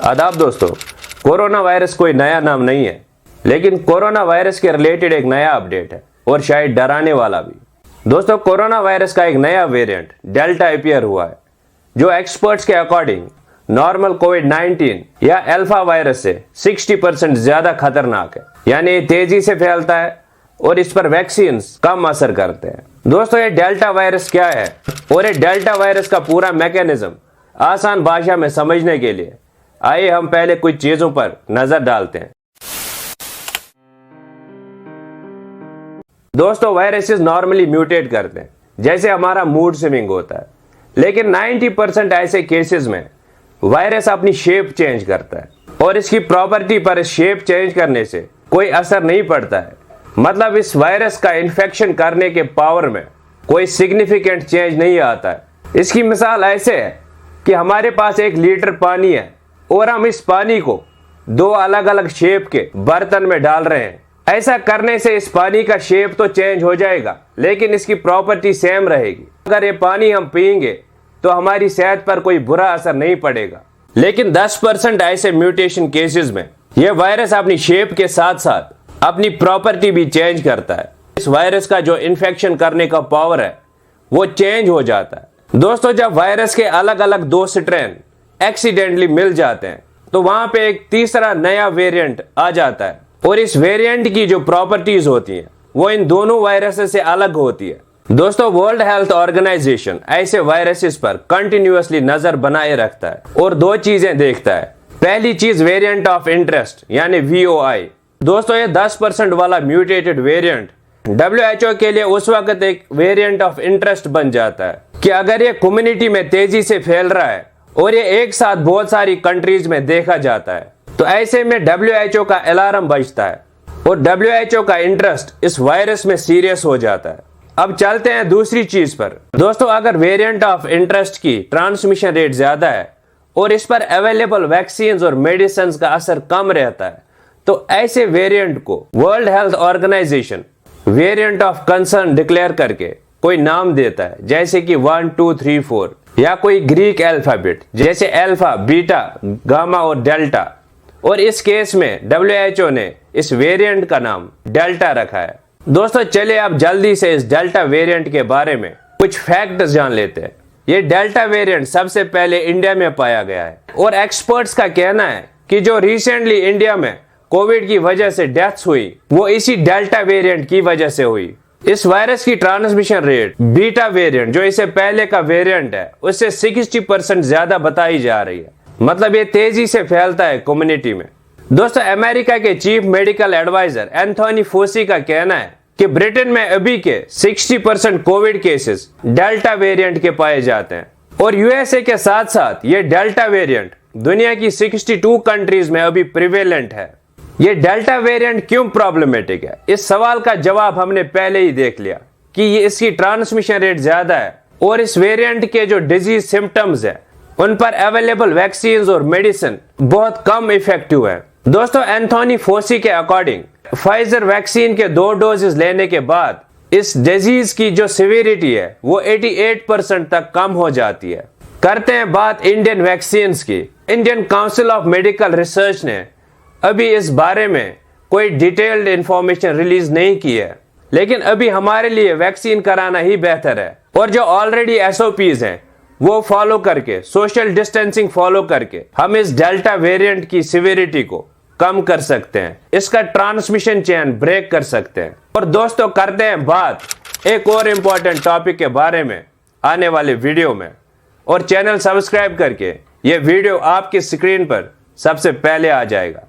आदाब दोस्तों, corona virus कोई नया नाम नहीं है, लेकिन कोरोना वायरस के रिलेटेड एक नया अपडेट है और शायद डराने वाला भी। दोस्तों, कोरोना वायरस का एक नया वेरिएंट डेल्टा अपीयर हुआ है, जो एक्सपर्ट्स के अकॉर्डिंग नॉर्मल कोविड-19 या अल्फा वायरस से 60% ज्यादा खतरनाक है। यानी तेजी से फैलता है और इस पर वैक्सीन कम असर करते हैं। दोस्तों, ये डेल्टा वायरस क्या है और ये डेल्टा वायरस का पूरा मैकेनिज्म आसान भाषा में समझने के लिए आइए हम पहले कुछ चीजों पर नजर डालते हैं। दोस्तों, वायरसेस नॉर्मली म्यूटेट करते हैं, जैसे हमारा मूड स्विंग होता है, लेकिन 90% ऐसे केसेस में वायरस अपनी शेप चेंज करता है और इसकी प्रॉपर्टी पर शेप चेंज करने से कोई असर नहीं पड़ता है। मतलब इस वायरस का इन्फेक्शन करने के पावर में कोई सिग्निफिकेंट चेंज नहीं आता है। इसकी मिसाल ऐसे है कि हमारे पास 1 लीटर पानी है और हम इस पानी को 2 अलग अलग शेप के बर्तन में डाल रहे हैं। ऐसा करने से इस पानी का शेप तो चेंज हो जाएगा, लेकिन इसकी प्रॉपर्टी सेम रहेगी। अगर ये पानी हम पिएंगे तो हमारी सेहत पर कोई बुरा असर नहीं पड़ेगा। लेकिन 10% ऐसे म्यूटेशन केसेस में यह वायरस अपनी शेप के साथ साथ अपनी प्रॉपर्टी भी चेंज करता है। इस वायरस का जो इन्फेक्शन करने का पावर है वो चेंज हो जाता है। दोस्तों, जब वायरस के अलग अलग 2 स्ट्रेन एक्सीडेंटली मिल जाते हैं तो वहां पे एक तीसरा नया वेरिएंट आ जाता है और इस वेरिएंट की जो प्रॉपर्टीज होती हैं वो इन दोनों वायरसेस से अलग होती है। दोस्तों, वर्ल्ड हेल्थ ऑर्गेनाइजेशन ऐसे वायरसेस पर कंटिन्यूअसली नजर बनाए रखता है और 2 चीजें देखता है। पहली चीज वेरिएंट ऑफ इंटरेस्ट यानी VOI। दोस्तों, ये 10% वाला म्यूटेटेड वेरिएंट WHO के लिए उस वक्त एक वेरिएंट ऑफ इंटरेस्ट बन जाता है कि अगर ये कम्युनिटी में तेजी से फैल रहा है और ये एक साथ बहुत सारी कंट्रीज में देखा जाता है तो ऐसे में WHO का अलार्म बजता है और WHO का इंटरेस्ट इस वायरस में सीरियस हो जाता है। अब चलते हैं दूसरी चीज पर। दोस्तों, अगर वेरिएंट ऑफ इंटरेस्ट की ट्रांसमिशन रेट ज्यादा है और इस पर अवेलेबल वैक्सीन और मेडिसिन का असर कम रहता है तो ऐसे वेरिएंट को World Health Organization variant of concern declare करके कोई नाम देता है, जैसे कि 1, 2, 3, 4 या कोई ग्रीक अल्फाबेट जैसे अल्फा, बीटा, गामा और डेल्टा। और इस केस में WHO ने इस वेरिएंट का नाम डेल्टा रखा है। दोस्तों, चलिए अब जल्दी से इस डेल्टा वेरिएंट के बारे में कुछ फैक्ट्स जान लेते हैं। ये डेल्टा वेरिएंट सबसे पहले इंडिया में पाया गया है और एक्सपर्ट्स का कहना है कि जो रिसेंटली इंडिया में कोविड की वजह से डेथ्स हुई वो इसी डेल्टा वेरिएंट की वजह से हुई। इस वायरस की ट्रांसमिशन रेट बीटा वेरिएंट जो इससे पहले का वेरिएंट है उससे 60% ज्यादा बताई जा रही है। मतलब ये तेजी से फैलता है कम्युनिटी में। दोस्तों, अमेरिका के chief medical adviser Anthony Fauci का कहना है कि ब्रिटेन में अभी के 60% कोविड केसेस डेल्टा वेरिएंट के पाए जाते हैं और USA के साथ साथ ये डेल्टा वेरिएंट दुनिया की 62 कंट्रीज में अभी प्रिवेलेंट है। ये डेल्टा वेरिएंट क्यों प्रॉब्लमेटिक है, इस सवाल का जवाब हमने पहले ही देख लिया कि ये इसकी ट्रांसमिशन रेट ज्यादा है और इस वेरिएंट के जो डिजीज सिम्टम्स है उन पर अवेलेबल वैक्सीन और मेडिसिन बहुत कम इफेक्टिव है। दोस्तों, एंथोनी फोसी के अकॉर्डिंग फाइजर वैक्सीन के 2 डोजेस लेने के बाद इस डिजीज की जो सिविरिटी है वो 88% तक कम हो जाती है। करते हैं बात इंडियन वैक्सीन की। Indian council of medical research ने अभी इस बारे में कोई डिटेल्ड इंफॉर्मेशन रिलीज नहीं की है, लेकिन अभी हमारे लिए वैक्सीन कराना ही बेहतर है और जो ऑलरेडी SOPs हैं वो फॉलो करके, सोशल डिस्टेंसिंग फॉलो करके हम इस डेल्टा वेरिएंट की सिविरिटी को कम कर सकते हैं, इसका ट्रांसमिशन चेन ब्रेक कर सकते हैं। और दोस्तों, करते हैं बात एक और इंपॉर्टेंट टॉपिक के बारे में आने वाले वीडियो में, और चैनल सब्सक्राइब करके ये वीडियो आपकी स्क्रीन पर सबसे पहले आ जाएगा।